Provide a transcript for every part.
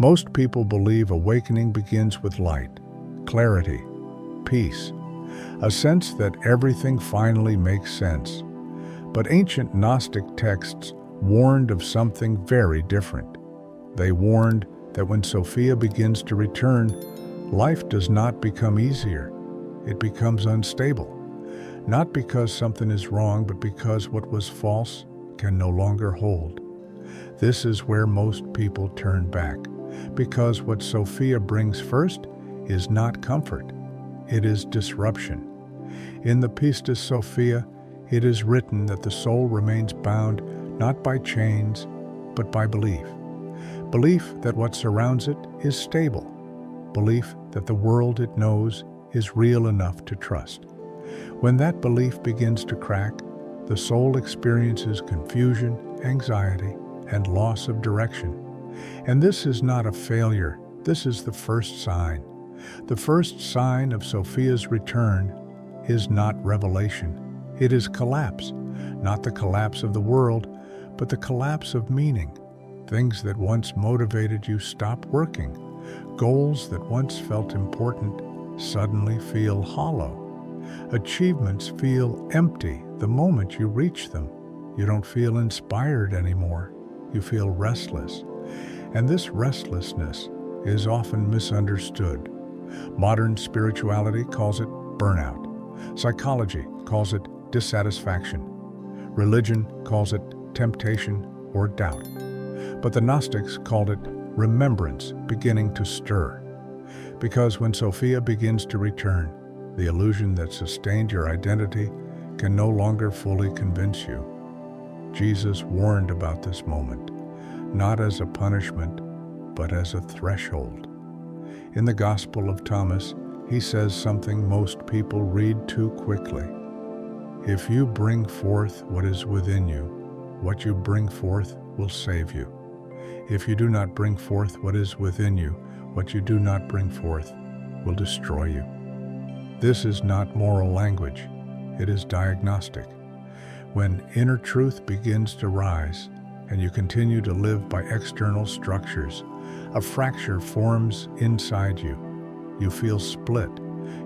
Most people believe awakening begins with light, clarity, peace, a sense that everything finally makes sense. But ancient Gnostic texts warned of something very different. They warned that when Sophia begins to return, life does not become easier. It becomes unstable. Not because something is wrong, but because what was false can no longer hold. This is where most people turn back, because what Sophia brings first is not comfort. It is disruption. In the Pistis Sophia, it is written that the soul remains bound not by chains, but by belief. Belief that what surrounds it is stable. Belief that the world it knows is real enough to trust. When that belief begins to crack, the soul experiences confusion, anxiety, and loss of direction. And this is not a failure. This is the first sign. The first sign of Sophia's return is not revelation. It is collapse. Not the collapse of the world, but the collapse of meaning. Things that once motivated you stop working. Goals that once felt important suddenly feel hollow. Achievements feel empty the moment you reach them. You don't feel inspired anymore. You feel restless. And this restlessness is often misunderstood. Modern spirituality calls it burnout. Psychology calls it dissatisfaction. Religion calls it temptation or doubt. But the Gnostics called it remembrance beginning to stir. Because when Sophia begins to return, the illusion that sustained your identity can no longer fully convince you. Jesus warned about this moment, not as a punishment, but as a threshold. In the Gospel of Thomas, he says something most people read too quickly. If you bring forth what is within you, what you bring forth will save you. If you do not bring forth what is within you, what you do not bring forth will destroy you. This is not moral language, it is diagnostic. When inner truth begins to rise, and you continue to live by external structures, a fracture forms inside you. You feel split.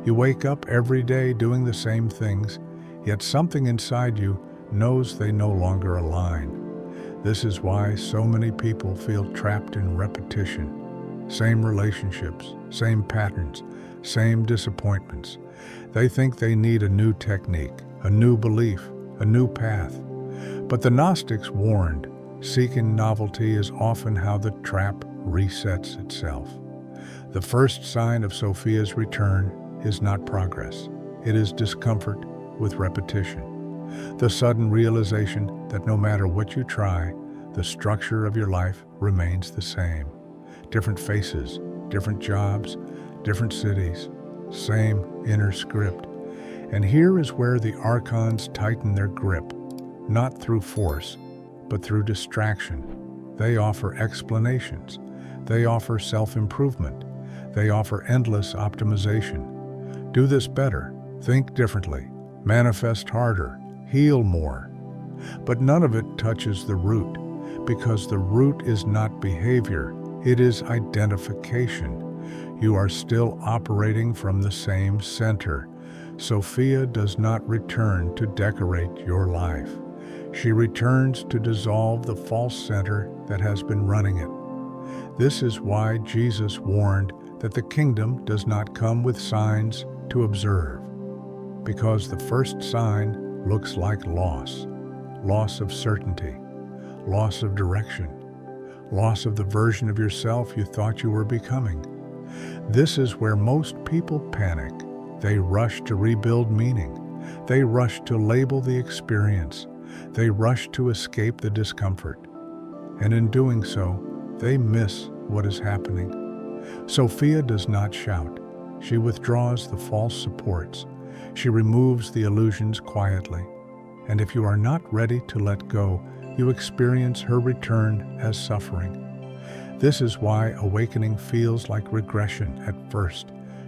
You wake up every day doing the same things, yet something inside you knows they no longer align. This is why so many people feel trapped in repetition. Same relationships, same patterns, same disappointments. They think they need a new technique, a new belief, a new path. But the Gnostics warned, seeking novelty is often how the trap resets itself. The first sign of Sophia's return is not progress. It is discomfort with repetition. The sudden realization that no matter what you try, the structure of your life remains the same. Different faces, different jobs, different cities, same inner script. And here is where the archons tighten their grip, not through force, but through distraction. They offer explanations. They offer self-improvement. They offer endless optimization. Do this better, think differently, manifest harder, heal more. But none of it touches the root, because the root is not behavior, it is identification. You are still operating from the same center. Sophia does not return to decorate your life. She returns to dissolve the false center that has been running it. This is why Jesus warned that the kingdom does not come with signs to observe. Because the first sign looks like loss of certainty, loss of direction, loss of the version of yourself you thought you were becoming. This is where most people panic. They rush to rebuild meaning. They rush to label the experience. They rush to escape the discomfort. And in doing so, they miss what is happening. Sophia does not shout. She withdraws the false supports. She removes the illusions quietly. And if you are not ready to let go, you experience her return as suffering. This is why awakening feels like regression at first.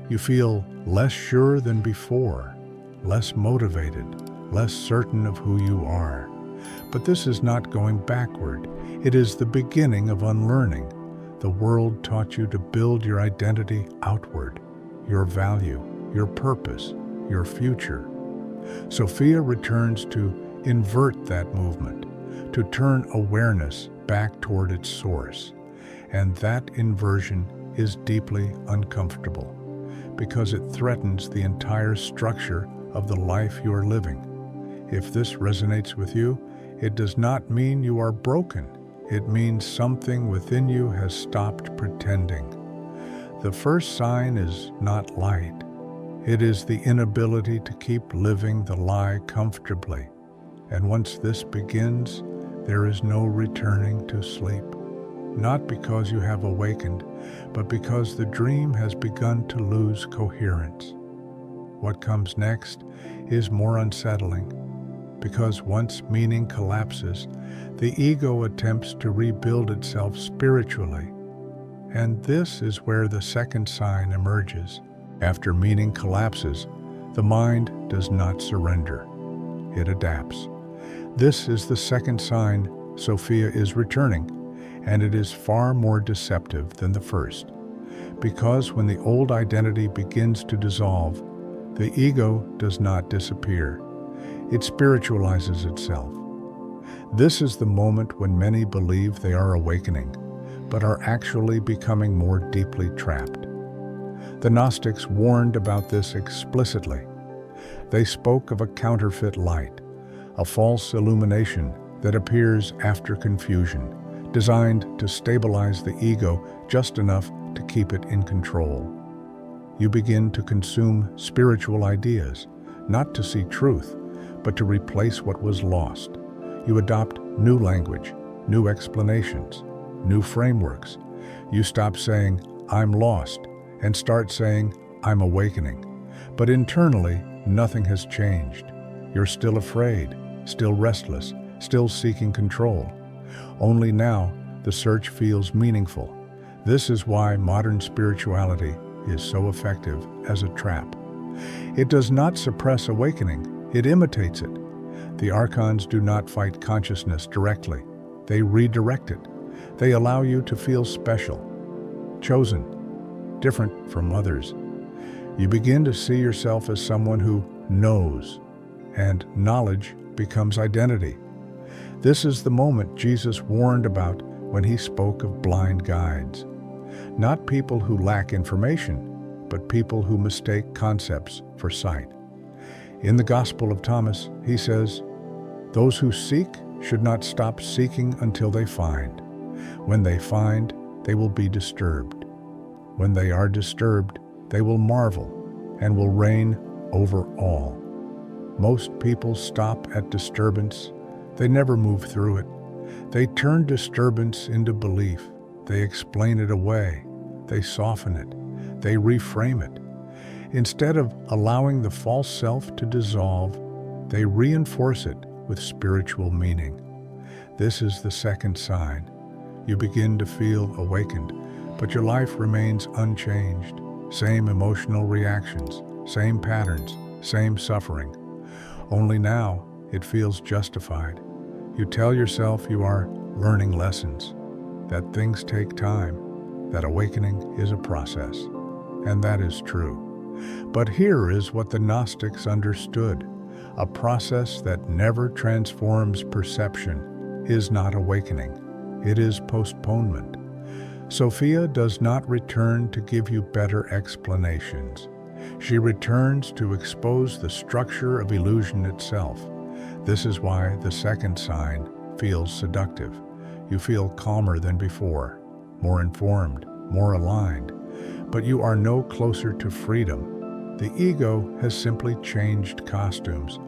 You feel less sure than before, less motivated, less certain of who you are. But this is not going backward. It is the beginning of unlearning. The world taught you to build your identity outward, your value, your purpose, your future. Sophia returns to invert that movement, to turn awareness back toward its source. And that inversion is deeply uncomfortable because it threatens the entire structure of the life you are living. If this resonates with you, it does not mean you are broken. It means something within you has stopped pretending. The first sign is not light. It is the inability to keep living the lie comfortably. And once this begins, there is no returning to sleep. Not because you have awakened, but because the dream has begun to lose coherence. What comes next is more unsettling, because once meaning collapses, the ego attempts to rebuild itself spiritually. And this is where the second sign emerges. After meaning collapses, the mind does not surrender. It adapts. This is the second sign Sophia is returning, and it is far more deceptive than the first. Because when the old identity begins to dissolve, the ego does not disappear. It spiritualizes itself. This is the moment when many believe they are awakening, but are actually becoming more deeply trapped. The Gnostics warned about this explicitly. They spoke of a counterfeit light, a false illumination that appears after confusion, designed to stabilize the ego just enough to keep it in control. You begin to consume spiritual ideas, not to see truth, but to replace what was lost. You adopt new language, new explanations, new frameworks. You stop saying, "I'm lost," and start saying, "I'm awakening." But internally, nothing has changed. You're still afraid, still restless, still seeking control. Only now, the search feels meaningful. This is why modern spirituality is so effective as a trap. It does not suppress awakening, it imitates it. The archons do not fight consciousness directly. They redirect it. They allow you to feel special, chosen, different from others. You begin to see yourself as someone who knows, and knowledge becomes identity. This is the moment Jesus warned about when he spoke of blind guides. Not people who lack information, but people who mistake concepts for sight. In the Gospel of Thomas, he says, "Those who seek should not stop seeking until they find. When they find, they will be disturbed. When they are disturbed, they will marvel and will reign over all." Most people stop at disturbance. They never move through it. They turn disturbance into belief. They explain it away. They soften it. They reframe it. Instead of allowing the false self to dissolve, they reinforce it with spiritual meaning. This is the second sign. You begin to feel awakened, but your life remains unchanged. Same emotional reactions, same patterns, same suffering. Only now it feels justified. You tell yourself you are learning lessons, that things take time, that awakening is a process. And that is true. But here is what the Gnostics understood. A process that never transforms perception is not awakening. It is postponement. Sophia does not return to give you better explanations. She returns to expose the structure of illusion itself. This is why the second sign feels seductive. You feel calmer than before, more informed, more aligned, but you are no closer to freedom. The ego has simply changed costumes.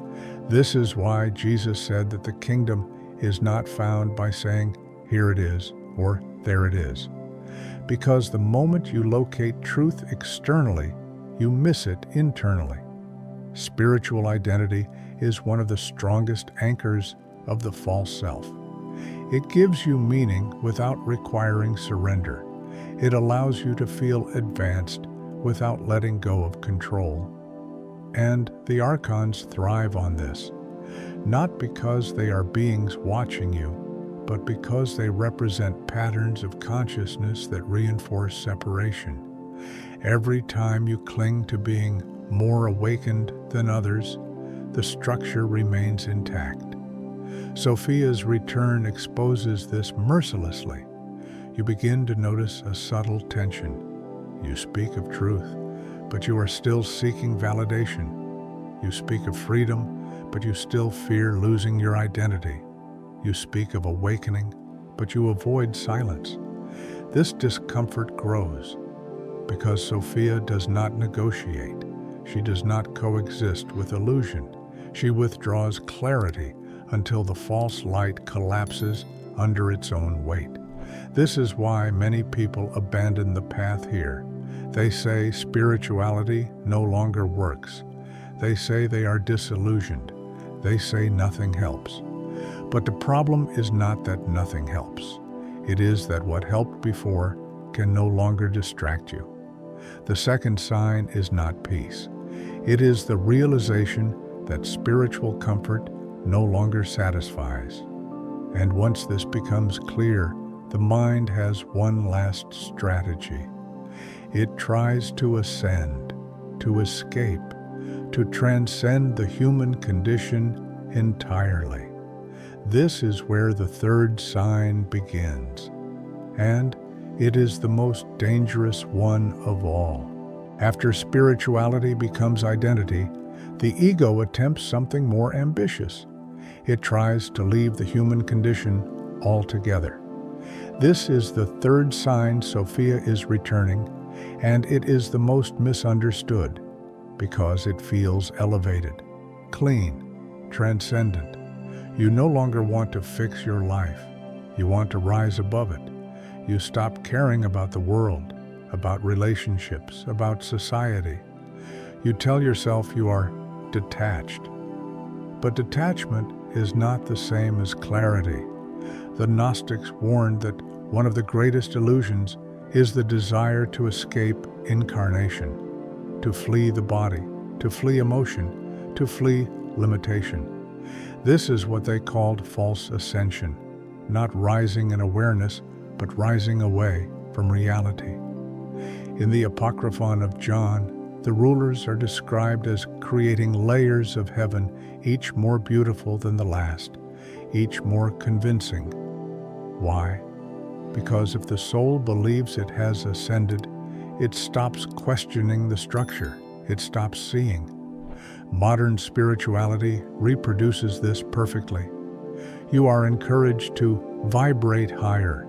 This is why Jesus said that the kingdom is not found by saying, "Here it is," or "There it is." Because the moment you locate truth externally, you miss it internally. Spiritual identity is one of the strongest anchors of the false self. It gives you meaning without requiring surrender. It allows you to feel advanced without letting go of control. And the archons thrive on this, not because they are beings watching you, but because they represent patterns of consciousness that reinforce separation. Every time you cling to being more awakened than others, the structure remains intact. Sophia's return exposes this mercilessly. You begin to notice a subtle tension. You speak of truth, but you are still seeking validation. You speak of freedom, but you still fear losing your identity. You speak of awakening, but you avoid silence. This discomfort grows because Sophia does not negotiate. She does not coexist with illusion. She withdraws clarity until the false light collapses under its own weight. This is why many people abandon the path here. They say spirituality no longer works. They say they are disillusioned. They say nothing helps. But the problem is not that nothing helps. It is that what helped before can no longer distract you. The second sign is not peace. It is the realization that spiritual comfort no longer satisfies. And once this becomes clear, the mind has one last strategy. It tries to ascend, to escape, to transcend the human condition entirely. This is where the third sign begins, and it is the most dangerous one of all. After spirituality becomes identity, the ego attempts something more ambitious. It tries to leave the human condition altogether. This is the third sign Sophia is returning, and it is the most misunderstood because it feels elevated, clean, transcendent. You no longer want to fix your life. You want to rise above it. You stop caring about the world, about relationships, about society. You tell yourself you are detached. But detachment is not the same as clarity. The Gnostics warned that one of the greatest illusions is the desire to escape incarnation, to flee the body, to flee emotion, to flee limitation. This is what they called false ascension, not rising in awareness, but rising away from reality. In the Apocryphon of John, the rulers are described as creating layers of heaven, each more beautiful than the last, each more convincing. Why? Because if the soul believes it has ascended, it stops questioning the structure, it stops seeing. Modern spirituality reproduces this perfectly. You are encouraged to vibrate higher,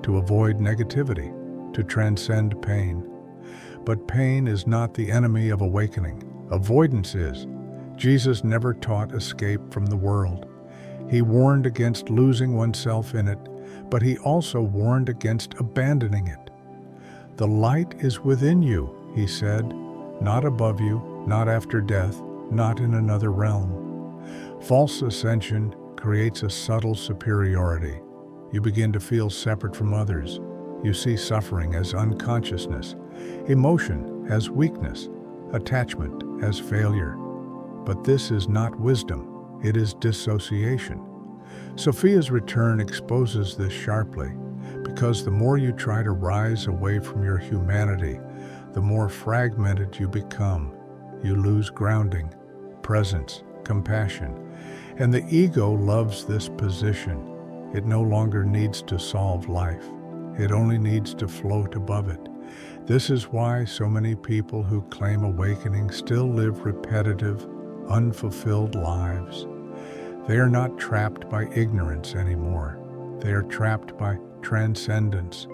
to avoid negativity, to transcend pain. But pain is not the enemy of awakening. Avoidance is. Jesus never taught escape from the world. He warned against losing oneself in it, but he also warned against abandoning it. The light is within you, he said, not above you, not after death, not in another realm. False ascension creates a subtle superiority. You begin to feel separate from others. You see suffering as unconsciousness, emotion as weakness, attachment as failure. But this is not wisdom, it is dissociation. Sophia's return exposes this sharply, because the more you try to rise away from your humanity, the more fragmented you become. You lose grounding, presence, compassion, and the ego loves this position. It no longer needs to solve life. It only needs to float above it. This is why so many people who claim awakening still live repetitive, unfulfilled lives. They are not trapped by ignorance anymore. They are trapped by transcendence.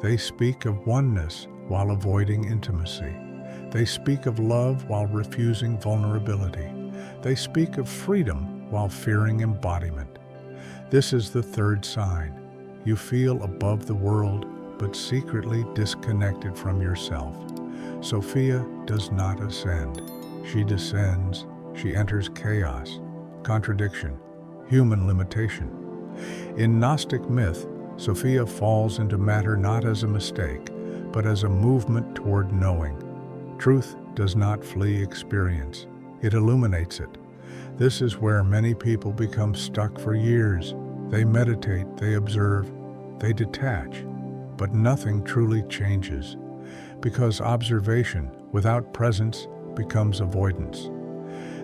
They speak of oneness while avoiding intimacy. They speak of love while refusing vulnerability. They speak of freedom while fearing embodiment. This is the third sign. You feel above the world, but secretly disconnected from yourself. Sophia does not ascend. She descends. She enters chaos, contradiction, human limitation. In Gnostic myth, Sophia falls into matter not as a mistake, but as a movement toward knowing. Truth does not flee experience. It illuminates it. This is where many people become stuck for years. They meditate, they observe, they detach, but nothing truly changes, because observation without presence becomes avoidance.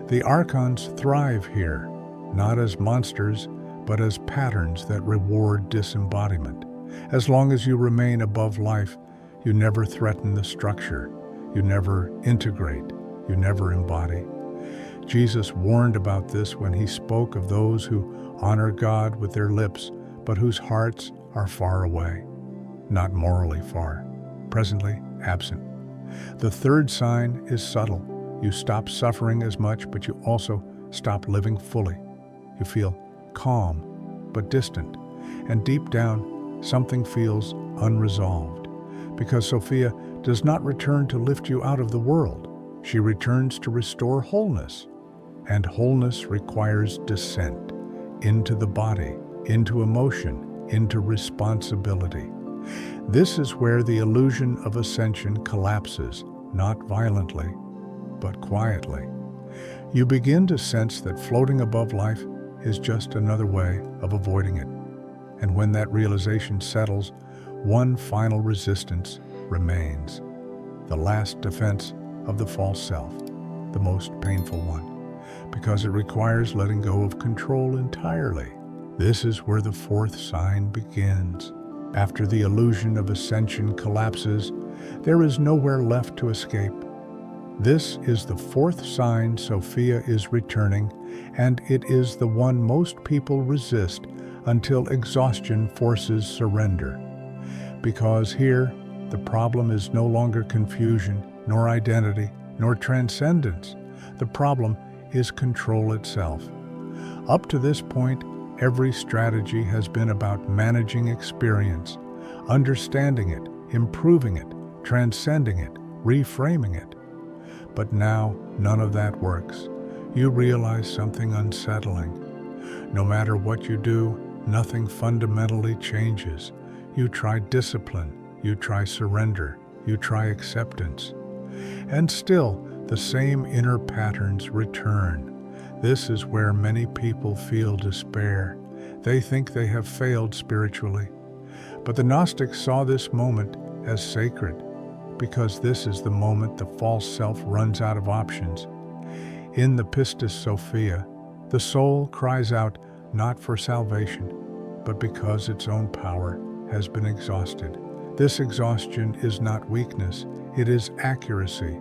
The archons thrive here, not as monsters, but as patterns that reward disembodiment. As long as you remain above life, you never threaten the structure, you never integrate, you never embody. Jesus warned about this when he spoke of those who honor God with their lips, but whose hearts are far away, not morally far, presently absent. The third sign is subtle. You stop suffering as much, but you also stop living fully. You feel calm, but distant, and deep down, something feels unresolved. Because Sophia does not return to lift you out of the world. She returns to restore wholeness. And wholeness requires descent into the body, into emotion, into responsibility. This is where the illusion of ascension collapses, not violently, but quietly. You begin to sense that floating above life is just another way of avoiding it. And when that realization settles, one final resistance remains. The last defense of the false self, the most painful one, because it requires letting go of control entirely. This is where the fourth sign begins. After the illusion of ascension collapses, there is nowhere left to escape. This is the fourth sign Sophia is returning, and it is the one most people resist until exhaustion forces surrender. Because here, the problem is no longer confusion, nor identity, nor transcendence. The problem is control itself. Up to this point, every strategy has been about managing experience, understanding it, improving it, transcending it, reframing it. But now, none of that works. You realize something unsettling. No matter what you do, nothing fundamentally changes. You try discipline, you try surrender, you try acceptance. And still, the same inner patterns return. This is where many people feel despair. They think they have failed spiritually. But the Gnostics saw this moment as sacred, because this is the moment the false self runs out of options. In the Pistis Sophia, the soul cries out not for salvation, but because its own power has been exhausted. This exhaustion is not weakness, it is accuracy.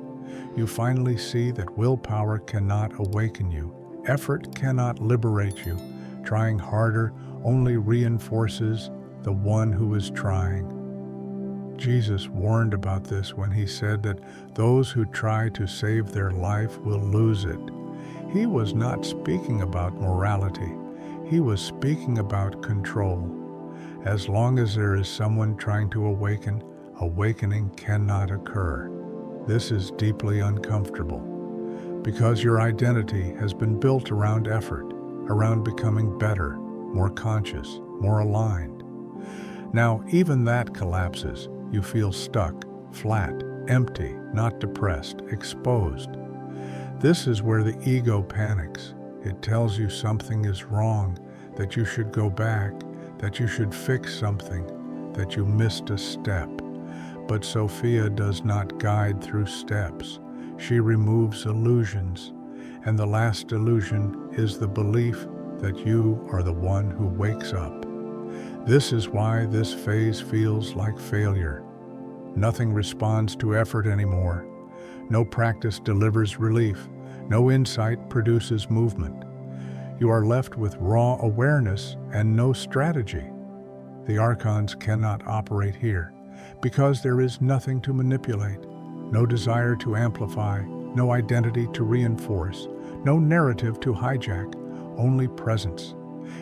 You finally see that willpower cannot awaken you. Effort cannot liberate you. Trying harder only reinforces the one who is trying. Jesus warned about this when he said that those who try to save their life will lose it. He was not speaking about morality. He was speaking about control. As long as there is someone trying to awaken, awakening cannot occur. This is deeply uncomfortable, because your identity has been built around effort, around becoming better, more conscious, more aligned. Now, even that collapses. You feel stuck, flat, empty, not depressed, exposed. This is where the ego panics. It tells you something is wrong, that you should go back, that you should fix something, that you missed a step. But Sophia does not guide through steps. She removes illusions, and the last illusion is the belief that you are the one who wakes up. This is why this phase feels like failure. Nothing responds to effort anymore. No practice delivers relief. No insight produces movement. You are left with raw awareness and no strategy. The archons cannot operate here, because there is nothing to manipulate, no desire to amplify, no identity to reinforce, no narrative to hijack, only presence.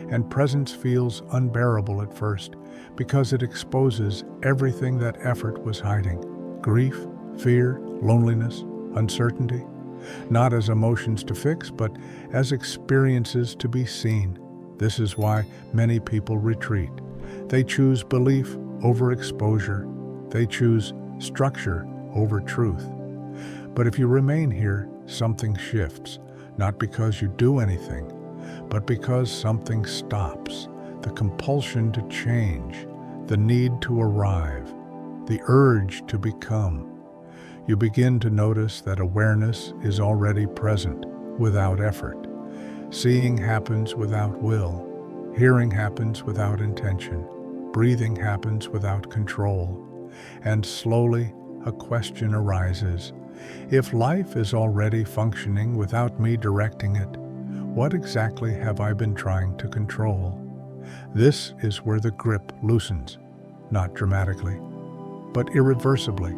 And presence feels unbearable at first, because it exposes everything that effort was hiding: grief, fear, loneliness, uncertainty. Not as emotions to fix, but as experiences to be seen. This is why many people retreat. They choose belief over exposure. They choose structure over truth. But if you remain here, something shifts, not because you do anything, but because something stops. the compulsion to change, the need to arrive, the urge to become. You begin to notice that awareness is already present without effort. Seeing happens without will. Hearing happens without intention. Breathing happens without control. And slowly, a question arises. If life is already functioning without me directing it, what exactly have I been trying to control? This is where the grip loosens, not dramatically, but irreversibly.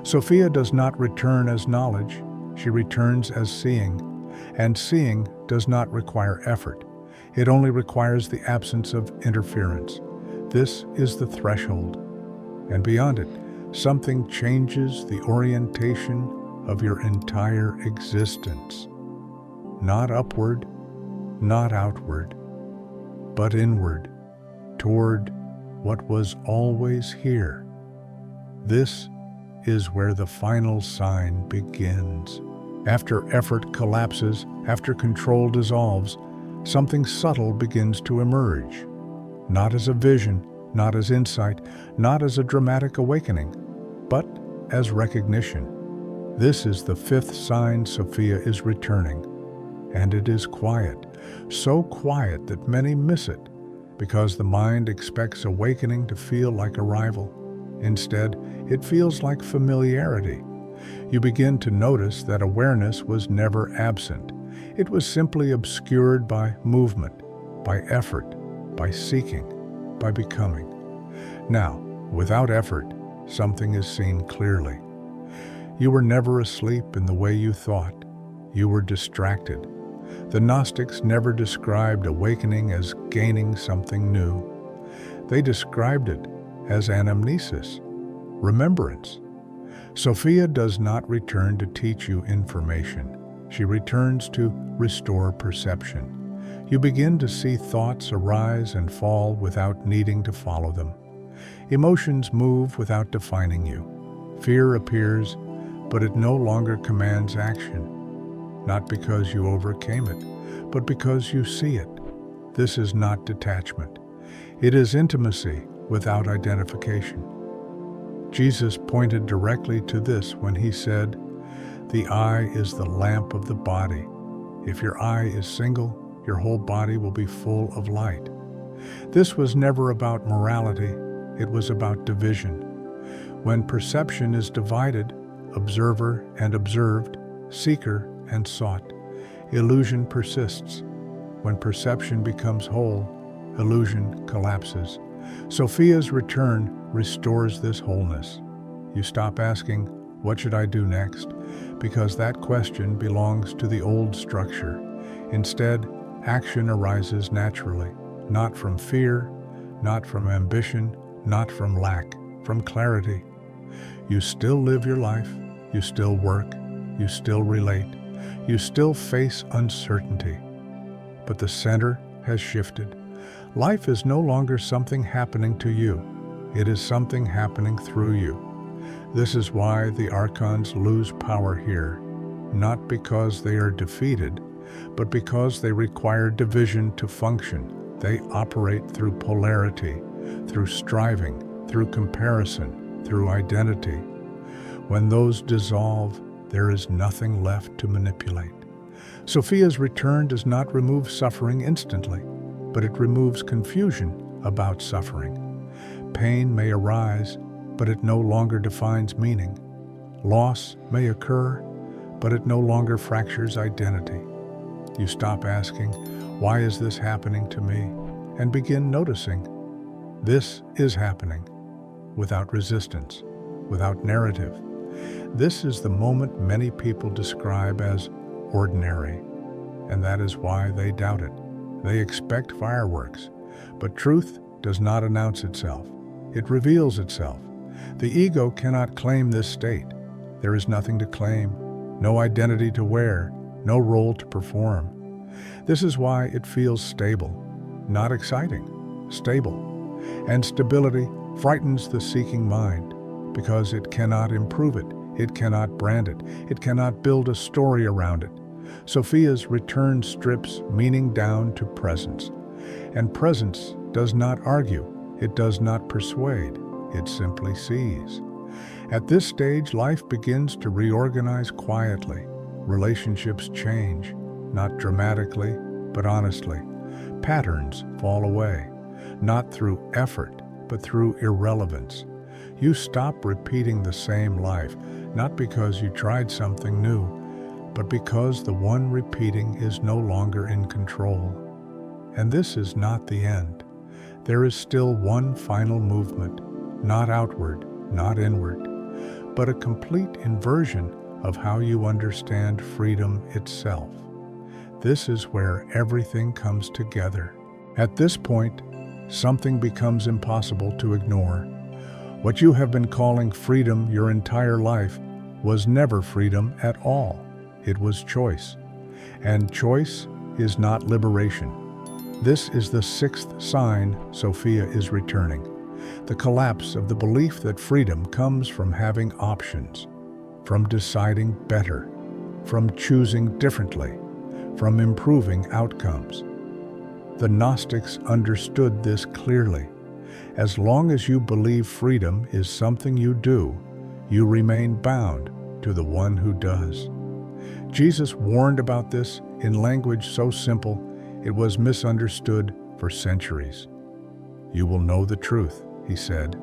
Sophia does not return as knowledge, she returns as seeing, and seeing does not require effort. It only requires the absence of interference. This is the threshold, and beyond it, something changes the orientation of your entire existence. Not upward, not outward, but inward, toward what was always here. This is where the final sign begins. After effort collapses, after control dissolves, something subtle begins to emerge. Not as a vision, not as insight, not as a dramatic awakening, but as recognition. This is the fifth sign Sophia is returning, and it is quiet, so quiet that many miss it, because the mind expects awakening to feel like arrival. Instead, it feels like familiarity. You begin to notice that awareness was never absent. It was simply obscured by movement, by effort, by seeking, by becoming. Now, without effort, something is seen clearly. You were never asleep in the way you thought. You were distracted. The Gnostics never described awakening as gaining something new. They described it as anamnesis, remembrance. Sophia does not return to teach you information. She returns to restore perception. You begin to see thoughts arise and fall without needing to follow them. Emotions move without defining you. Fear appears, but it no longer commands action. Not because you overcame it, but because you see it. This is not detachment. It is intimacy without identification. Jesus pointed directly to this when he said, "The eye is the lamp of the body. If your eye is single, your whole body will be full of light." This was never about morality, it was about division. When perception is divided, observer and observed, seeker and sought, illusion persists. When perception becomes whole, illusion collapses. Sophia's return restores this wholeness. You stop asking, "What should I do next?" because that question belongs to the old structure. Instead, action arises naturally, not from fear, not from ambition, not from lack, from clarity. You still live your life, you still work, you still relate, you still face uncertainty. But the center has shifted. Life is no longer something happening to you. It is something happening through you. This is why the archons lose power here, not because they are defeated, but because they require division to function. They operate through polarity, through striving, through comparison, through identity. When those dissolve, there is nothing left to manipulate. Sophia's return does not remove suffering instantly, but it removes confusion about suffering. Pain may arise, but it no longer defines meaning. Loss may occur, but it no longer fractures identity. You stop asking, "Why is this happening to me?" and begin noticing, "This is happening," without resistance, without narrative. This is the moment many people describe as ordinary, and that is why they doubt it. They expect fireworks, but truth does not announce itself. It reveals itself. The ego cannot claim this state. There is nothing to claim, no identity to wear, no role to perform. This is why it feels stable, not exciting, stable. And stability frightens the seeking mind, because it cannot improve it, it cannot brand it, it cannot build a story around it. Sophia's return strips meaning down to presence. And presence does not argue, it does not persuade, it simply sees. At this stage, life begins to reorganize quietly. Relationships change, not dramatically, but honestly. Patterns fall away, not through effort, but through irrelevance. You stop repeating the same life, not because you tried something new, but because the one repeating is no longer in control. And this is not the end. There is still one final movement, not outward, not inward, but a complete inversion of how you understand freedom itself. This is where everything comes together. At this point, something becomes impossible to ignore. What you have been calling freedom your entire life was never freedom at all. It was choice. And choice is not liberation. This is the sixth sign Sophia is returning. The collapse of the belief that freedom comes from having options, from deciding better, from choosing differently, from improving outcomes. The Gnostics understood this clearly. As long as you believe freedom is something you do, you remain bound to the one who does. Jesus warned about this in language so simple it was misunderstood for centuries. You will know the truth, he said,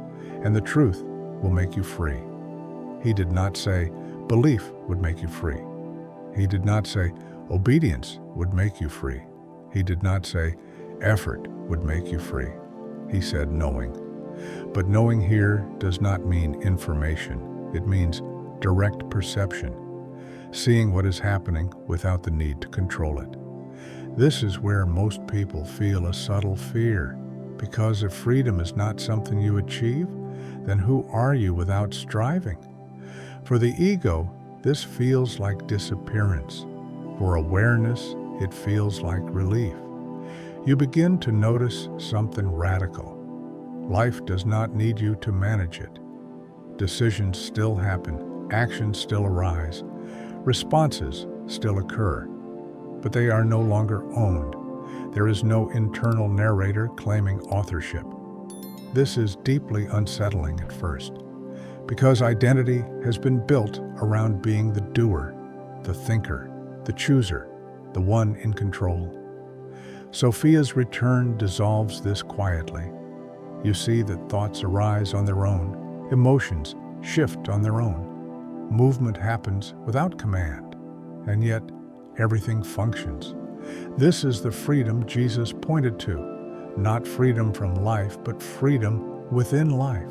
and the truth will make you free. He did not say belief would make you free. He did not say obedience would make you free. He did not say effort would make you free. He said knowing. But knowing here does not mean information. It means direct perception, seeing what is happening without the need to control it. This is where most people feel a subtle fear, because if freedom is not something you achieve, then who are you without striving? For the ego, this feels like disappearance. For awareness, it feels like relief. You begin to notice something radical. Life does not need you to manage it. Decisions still happen, actions still arise, responses still occur, but they are no longer owned. There is no internal narrator claiming authorship. This is deeply unsettling at first, because identity has been built around being the doer, the thinker, the chooser, the one in control. Sophia's return dissolves this quietly. You see that thoughts arise on their own, emotions shift on their own, movement happens without command, and yet everything functions. This is the freedom Jesus pointed to, not freedom from life, but freedom within life.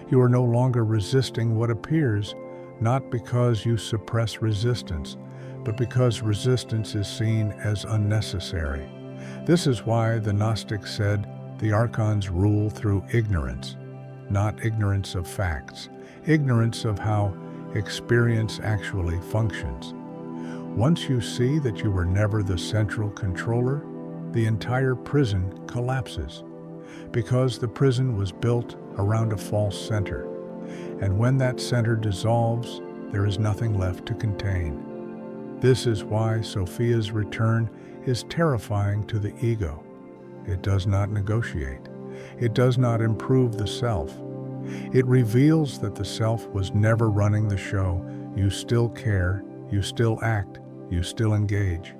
You are no longer resisting what appears, not because you suppress resistance, but because resistance is seen as unnecessary. This is why the Gnostics said the archons rule through ignorance, not ignorance of facts, ignorance of how experience actually functions. Once you see that you were never the central controller, the entire prison collapses, because the prison was built around a false center, and when that center dissolves, there is nothing left to contain. This is why Sophia's return is terrifying to the ego. It does not negotiate. It does not improve the self. It reveals that the self was never running the show. You still care, you still act, you still engage.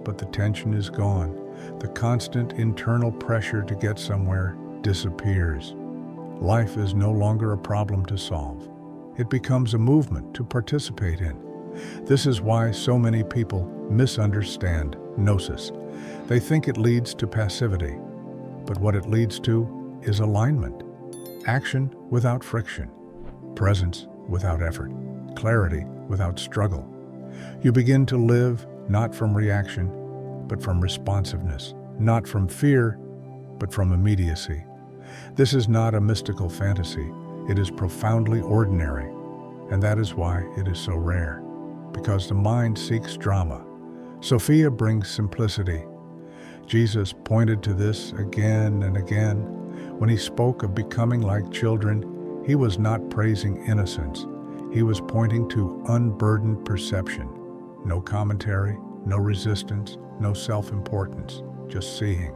But the tension is gone. The constant internal pressure to get somewhere disappears. Life is no longer a problem to solve. It becomes a movement to participate in. This is why so many people misunderstand Gnosis. They think it leads to passivity, but what it leads to is alignment. Action without friction, presence without effort, clarity without struggle. You begin to live not from reaction, but from responsiveness, not from fear, but from immediacy. This is not a mystical fantasy. It is profoundly ordinary, and that is why it is so rare, because the mind seeks drama. Sophia brings simplicity. Jesus pointed to this again and again. When he spoke of becoming like children, he was not praising innocence. He was pointing to unburdened perception. No commentary, no resistance, no self-importance, just seeing.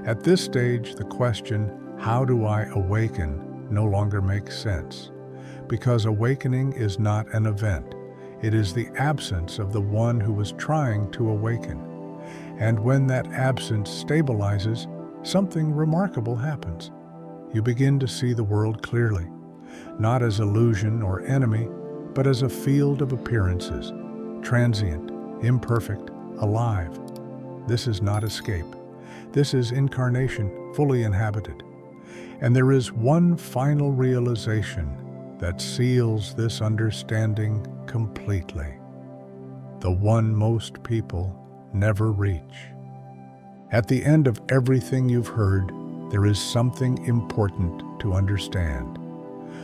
At this stage, the question, how do I awaken, no longer makes sense, because awakening is not an event. It is the absence of the one who was trying to awaken. And when that absence stabilizes, something remarkable happens. You begin to see the world clearly, not as illusion or enemy, but as a field of appearances, transient, imperfect, alive. This is not escape. This is incarnation, fully inhabited. And there is one final realization that seals this understanding completely. The one most people never reach. At the end of everything you've heard, there is something important to understand.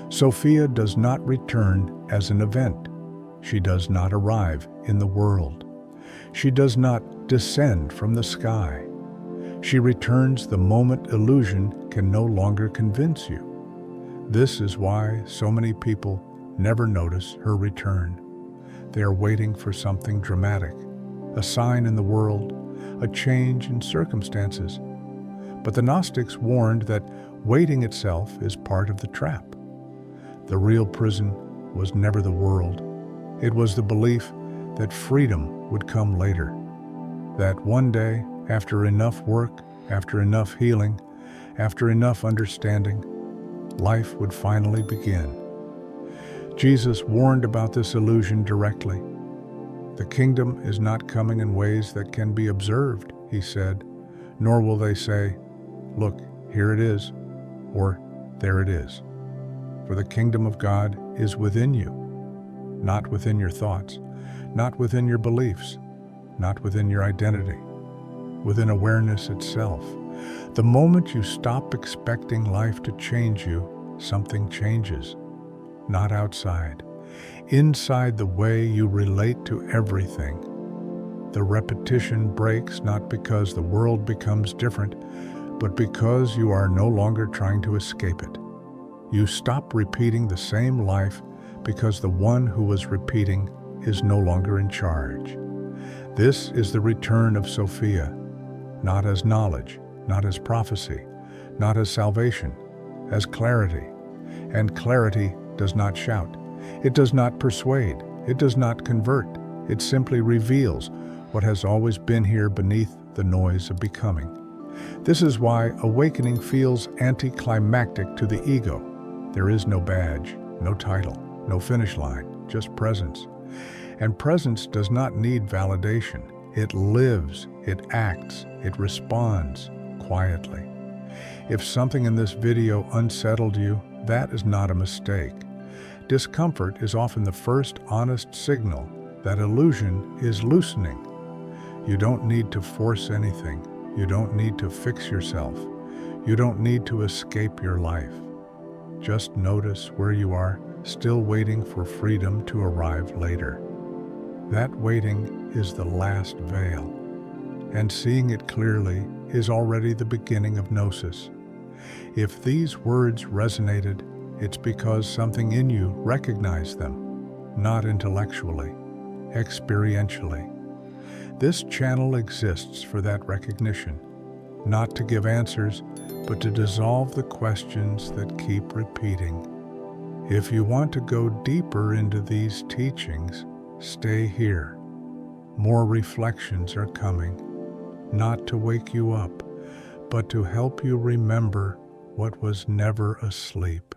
Sophia does not return as an event. She does not arrive in the world. She does not descend from the sky. She returns the moment illusion can no longer convince you. This is why so many people never notice her return. They are waiting for something dramatic, a sign in the world, a change in circumstances. But the Gnostics warned that waiting itself is part of the trap. The real prison was never the world. It was the belief that freedom would come later. That one day, after enough work, after enough healing, after enough understanding, life would finally begin. Jesus warned about this illusion directly. The kingdom is not coming in ways that can be observed, he said, nor will they say, look, here it is, or there it is. For the kingdom of God is within you, not within your thoughts, not within your beliefs, not within your identity, within awareness itself. The moment you stop expecting life to change you, something changes. Not outside, inside the way you relate to everything. The repetition breaks not because the world becomes different, but because you are no longer trying to escape it. You stop repeating the same life because the one who was repeating is no longer in charge. This is the return of Sophia, not as knowledge, not as prophecy, not as salvation, as clarity. And clarity does not shout. It does not persuade. It does not convert. It simply reveals what has always been here beneath the noise of becoming. This is why awakening feels anticlimactic to the ego. There is no badge, no title, no finish line, just presence. And presence does not need validation. It lives, it acts, it responds quietly. If something in this video unsettled you, that is not a mistake. Discomfort is often the first honest signal that illusion is loosening. You don't need to force anything. You don't need to fix yourself. You don't need to escape your life. Just notice where you are, still waiting for freedom to arrive later. That waiting is the last veil, and seeing it clearly is already the beginning of Gnosis. If these words resonated, it's because something in you recognized them, not intellectually, experientially. This channel exists for that recognition, not to give answers, but to dissolve the questions that keep repeating. If you want to go deeper into these teachings, stay here. More reflections are coming, not to wake you up, but to help you remember what was never asleep.